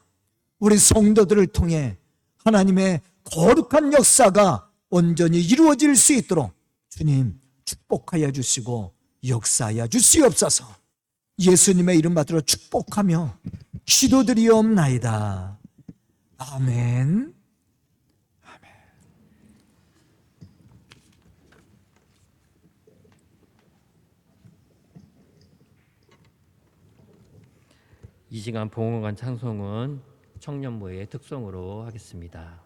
우리 성도들을 통해 하나님의 거룩한 역사가 온전히 이루어질 수 있도록 주님 축복하여 주시고 역사하여 주시옵소서. 예수님의 이름 받들어 축복하며 기도드리옵나이다. 아멘. 이 시간 봉헌관 찬송은 청년부의 특송으로 하겠습니다.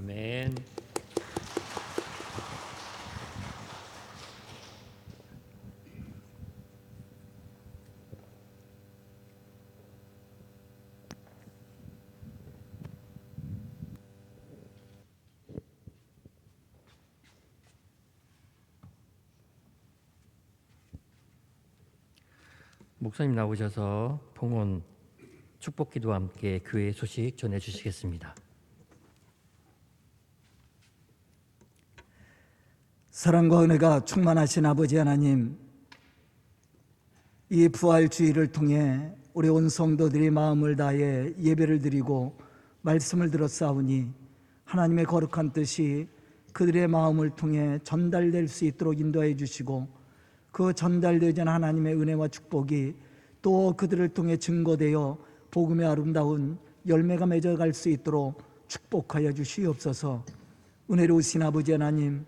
아멘. 목사님 나오셔서 봉헌 축복기도와 함께 교회 소식 전해 주시겠습니다. 사랑과 은혜가 충만하신 아버지 하나님, 이 부활주의를 통해 우리 온 성도들이 마음을 다해 예배를 드리고 말씀을 들었사오니 하나님의 거룩한 뜻이 그들의 마음을 통해 전달될 수 있도록 인도해 주시고, 그 전달되는 하나님의 은혜와 축복이 또 그들을 통해 증거되어 복음의 아름다운 열매가 맺어갈 수 있도록 축복하여 주시옵소서. 은혜로우신 아버지 하나님,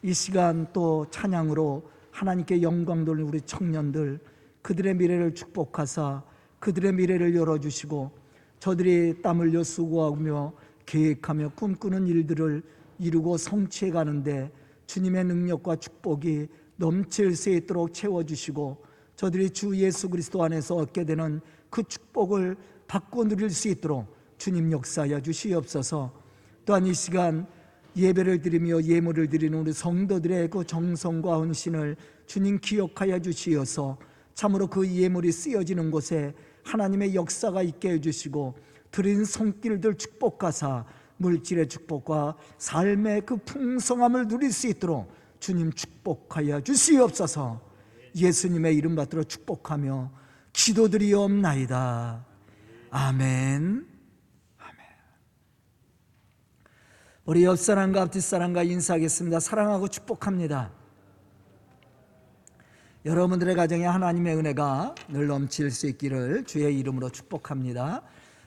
이 시간 또 찬양으로 하나님께 영광 돌리는 우리 청년들, 그들의 미래를 축복하사 그들의 미래를 열어주시고, 저들이 땀 흘려 수고하며 계획하며 꿈꾸는 일들을 이루고 성취해 가는데 주님의 능력과 축복이 넘칠 수 있도록 채워주시고, 저들이 주 예수 그리스도 안에서 얻게 되는 그 축복을 받고 누릴 수 있도록 주님 역사하여 주시옵소서. 또한 이 시간 예배를 드리며 예물을 드리는 우리 성도들의 그 정성과 헌신을 주님 기억하여 주시어서 참으로 그 예물이 쓰여지는 곳에 하나님의 역사가 있게 해주시고, 드린 손길들 축복하사 물질의 축복과 삶의 그 풍성함을 누릴 수 있도록 주님 축복하여 주시옵소서. 예수님의 이름 받들어 축복하며 기도드리옵나이다. 아멘. 우리 옆사람과 앞뒷사람과 인사하겠습니다. 사랑하고 축복합니다. 여러분들의 가정에 하나님의 은혜가 늘 넘칠 수 있기를 주의 이름으로 축복합니다.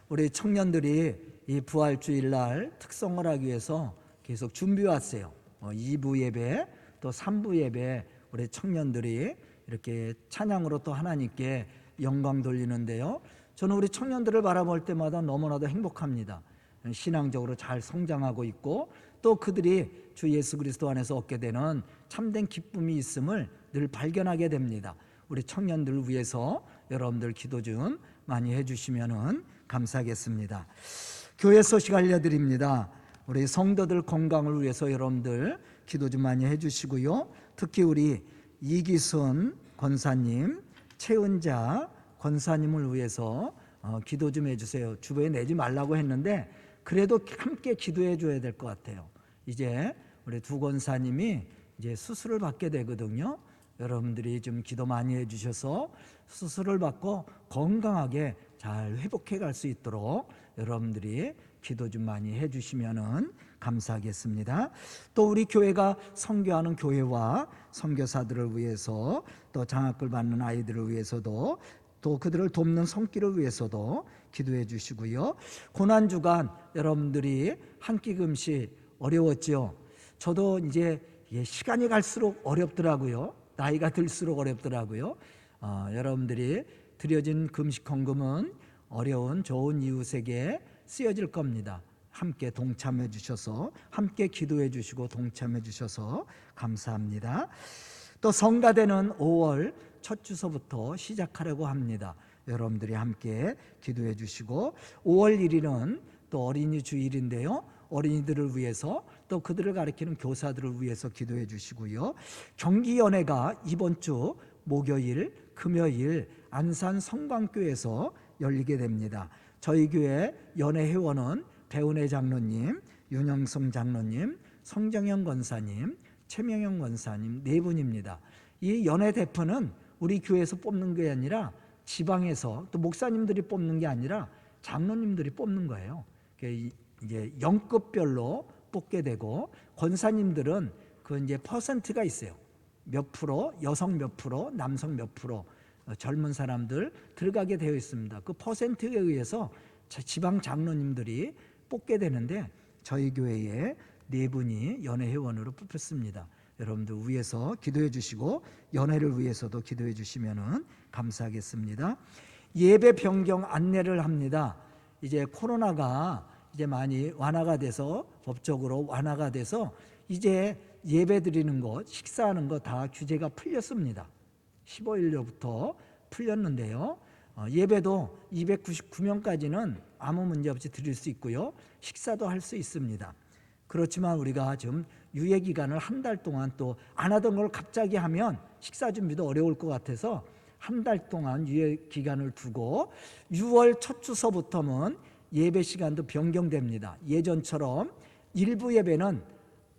우리 청년들이 이 부활주일날 특성을 하기 위해서 계속 준비해왔어요. 2부 예배 또 3부 예배, 우리 청년들이 이렇게 찬양으로 또 하나님께 영광 돌리는데요, 저는 우리 청년들을 바라볼 때마다 너무나도 행복합니다. 신앙적으로 잘 성장하고 있고, 또 그들이 주 예수 그리스도 안에서 얻게 되는 참된 기쁨이 있음을 늘 발견하게 됩니다. 우리 청년들을 위해서 여러분들 기도 좀 많이 해주시면 감사하겠습니다. 교회 소식 알려드립니다. 우리 성도들 건강을 위해서 여러분들 기도 좀 많이 해주시고요, 특히 우리 이기순 권사님, 최은자 권사님을 위해서 기도 좀 해주세요. 주보에 내지 말라고 했는데 그래도 함께 기도해 줘야 될 것 같아요. 이제 우리 두 권사님이 이제 수술을 받게 되거든요. 여러분들이 좀 기도 많이 해주셔서 수술을 받고 건강하게 잘 회복해 갈 수 있도록 여러분들이 기도 좀 많이 해주시면 감사하겠습니다. 또 우리 교회가 선교하는 교회와 선교사들을 위해서, 또 장학금 받는 아이들을 위해서도, 또 그들을 돕는 손길을 위해서도 기도해 주시고요. 고난주간 여러분들이 한 끼 금식 어려웠죠. 저도 이제 시간이 갈수록 어렵더라고요. 나이가 들수록 어렵더라고요. 여러분들이 드려진 금식 헌금은 어려운 좋은 이웃에게 쓰여질 겁니다. 함께 동참해 주셔서, 함께 기도해 주시고 동참해 주셔서 감사합니다. 또 성가대는 5월 첫 주소부터 시작하려고 합니다. 여러분들이 함께 기도해 주시고, 5월 1일은 또 어린이 주일인데요, 어린이들을 위해서 또 그들을 가르치는 교사들을 위해서 기도해 주시고요, 경기연회가 이번 주 목요일, 금요일 안산 성광교에서 열리게 됩니다. 저희 교회 연회 회원은 배은혜 장로님, 윤영성 장로님, 성정영 권사님, 최명영 권사님 네 분입니다. 이 연회 대표는 우리 교회에서 뽑는 게 아니라 지방에서, 또 목사님들이 뽑는 게 아니라 장로님들이 뽑는 거예요. 이제 영급별로 뽑게 되고, 권사님들은 그 이제 퍼센트가 있어요. 몇 프로, 여성 몇 프로, 남성 몇 프로, 젊은 사람들 들어가게 되어 있습니다. 그 퍼센트에 의해서 지방 장로님들이 뽑게 되는데, 저희 교회에 네 분이 연회 회원으로 뽑혔습니다. 여러분들 위해서 기도해 주시고 연회를 위해서도 기도해 주시면 감사하겠습니다. 예배 변경 안내를 합니다. 이제 코로나가 이제 많이 완화가 돼서 법적으로 완화가 돼서 이제 예배 드리는 것, 식사하는 것 다 규제가 풀렸습니다. 15일로부터 풀렸는데요. 예배도 299명까지는 아무 문제 없이 드릴 수 있고요. 식사도 할 수 있습니다. 그렇지만 우리가 좀 유예 기간을 한 달 동안 또 안 하던 걸 갑자기 하면 식사 준비도 어려울 것 같아서 한 달 동안 유예 기간을 두고 6월 첫 주서부터는 예배 시간도 변경됩니다. 예전처럼 1부 예배는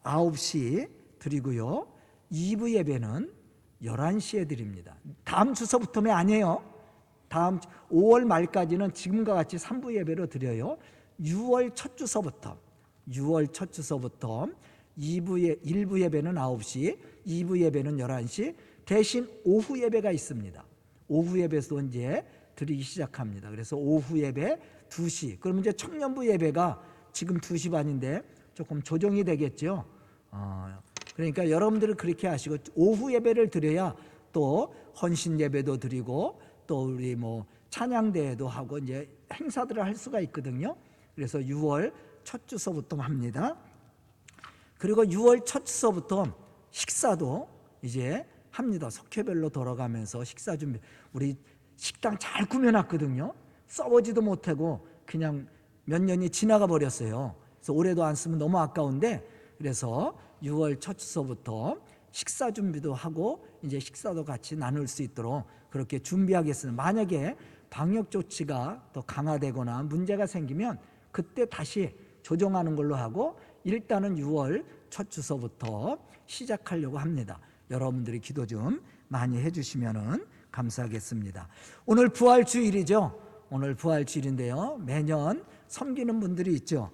9시 드리고요. 2부 예배는 11시에 드립니다. 다음 주서부터는 아니에요. 다음 5월 말까지는 지금과 같이 3부 예배로 드려요. 6월 첫 주서부터 1부 예배는 9시, 2부 예배는 11시, 대신 오후 예배가 있습니다. 오후 예배도 이제 드리기 시작합니다. 그래서 오후 예배 2시. 그러면 이제 청년부 예배가 지금 2시 반인데 조금 조정이 되겠죠. 그러니까 여러분들은 그렇게 하시고 오후 예배를 드려야 또 헌신 예배도 드리고 또 우리 뭐 찬양대회도 하고 이제 행사들을 할 수가 있거든요. 그래서 6월 첫 주서부터 합니다. 그리고 6월 첫 주서부터 식사도 이제 합니다. 석회별로 돌아가면서 식사 준비. 우리 식당 잘 꾸며놨거든요. 써보지도 못하고 그냥 몇 년이 지나가 버렸어요. 그래서 올해도 안 쓰면 너무 아까운데, 그래서 6월 첫 주서부터 식사 준비도 하고 이제 식사도 같이 나눌 수 있도록 그렇게 준비하겠습니다. 만약에 방역 조치가 더 강화되거나 문제가 생기면 그때 다시 조정하는 걸로 하고 일단은 6월 첫 주서부터 시작하려고 합니다. 여러분들이 기도 좀 많이 해주시면 감사하겠습니다. 오늘 부활주일이죠. 오늘 부활주일인데요. 매년 섬기는 분들이 있죠.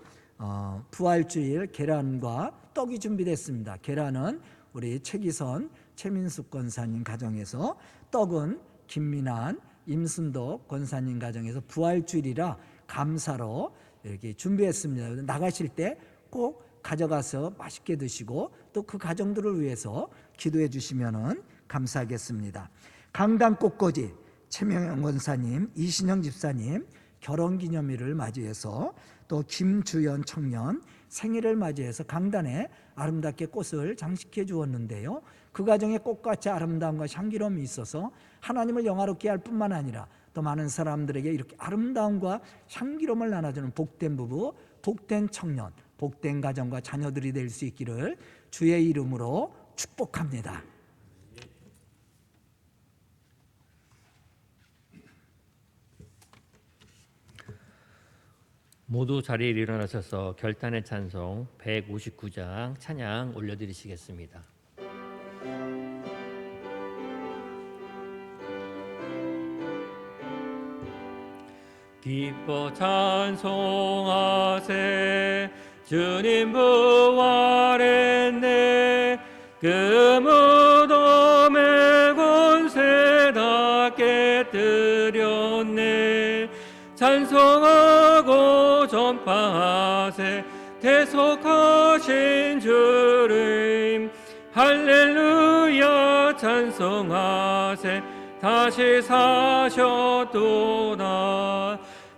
부활주일 계란과 떡이 준비됐습니다. 계란은 우리 최기선, 최민숙 권사님 가정에서, 떡은 김민환, 임순덕 권사님 가정에서 부활주일이라 감사로 이렇게 준비했습니다. 나가실 때 꼭 가져가서 맛있게 드시고 또 그 가정들을 위해서 기도해 주시면 감사하겠습니다. 강당 꽃꽂이 최명영 권사님, 이신영 집사님 결혼기념일을 맞이해서 또 김주연 청년 생일을 맞이해서 강단에 아름답게 꽃을 장식해 주었는데요. 그 가정에 꽃같이 아름다움과 향기로움이 있어서 하나님을 영화롭게 할 뿐만 아니라 또 많은 사람들에게 이렇게 아름다움과 향기로움을 나눠주는 복된 부부, 복된 청년, 복된 가정과 자녀들이 될 수 있기를 주의 이름으로 축복합니다. 모두 자리에 일어나셔서 결단의 찬송 159장 찬양 올려드리시겠습니다. 기뻐 찬송하세 주님 부활했네 그 무덤의 권세 다 깨뜨렸네 찬송하고 전파하세 대속하신 주님 할렐루야 찬송하세 다시 사셨도다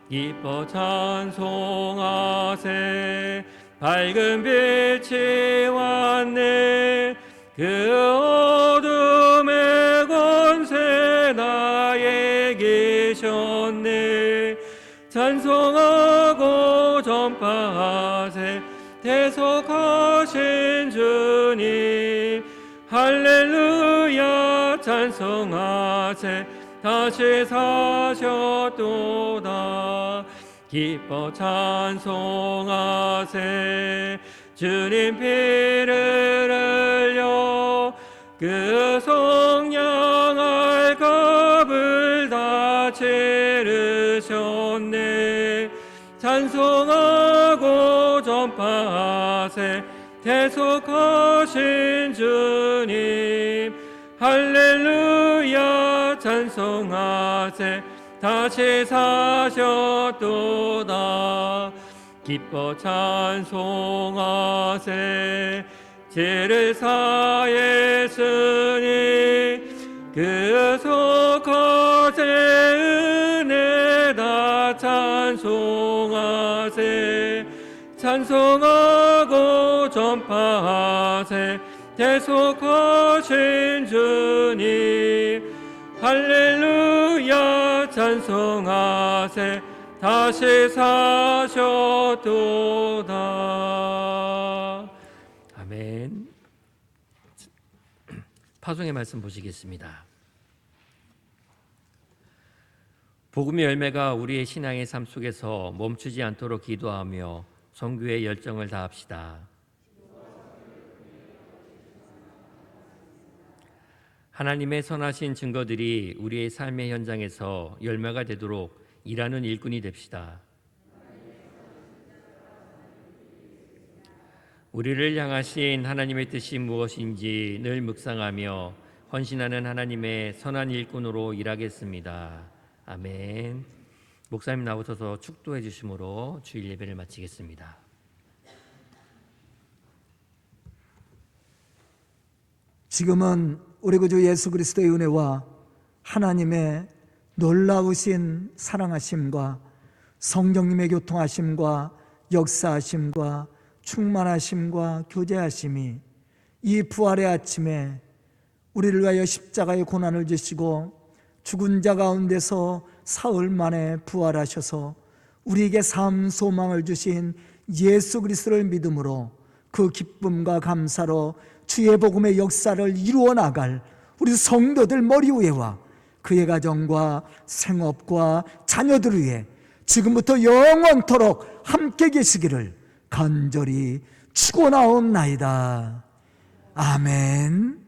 기뻐 찬송하세 밝은 빛이 왔네 그 어둠의 권세 다 이기셨네 찬송하고 전파하세 대속하신 주님 할렐루야 찬송하세 다시 사셨도다 기뻐 찬송하세 주님 피를 흘려 그 속량할 값을 다 치르셨네 찬송하고 전파하세 대속하신 주님 할렐루야 찬송하세 다시 사셨도다 기뻐 찬송하세 죄를 사했으니 그 속하세 은혜 다 찬송하세 찬송하고 전파하세 대속하신 주님 할렐루야 찬송하세 다시 사셨도다. 아멘. 파송의 말씀 보시겠습니다. 복음의 열매가 우리의 신앙의 삶 속에서 멈추지 않도록 기도하며 선교의 열정을 다합시다. 하나님의 선하신 증거들이 우리의 삶의 현장에서 열매가 되도록 일하는 일꾼이 됩시다. 우리를 향하신 하나님의 뜻이 무엇인지 늘 묵상하며 헌신하는 하나님의 선한 일꾼으로 일하겠습니다. 아멘. 목사님 나오셔서 축도해 주심으로 주일 예배를 마치겠습니다. 지금은 우리 구주 예수 그리스도의 은혜와 하나님의 놀라우신 사랑하심과 성령님의 교통하심과 역사하심과 충만하심과 교제하심이 이 부활의 아침에 우리를 위하여 십자가의 고난을 지시고 죽은 자 가운데서 사흘 만에 부활하셔서 우리에게 삶 소망을 주신 예수 그리스도를 믿음으로 그 기쁨과 감사로 주의 복음의 역사를 이루어 나갈 우리 성도들 머리 위에와 그의 가정과 생업과 자녀들 위해 지금부터 영원토록 함께 계시기를 간절히 축원하옵나이다. 아멘.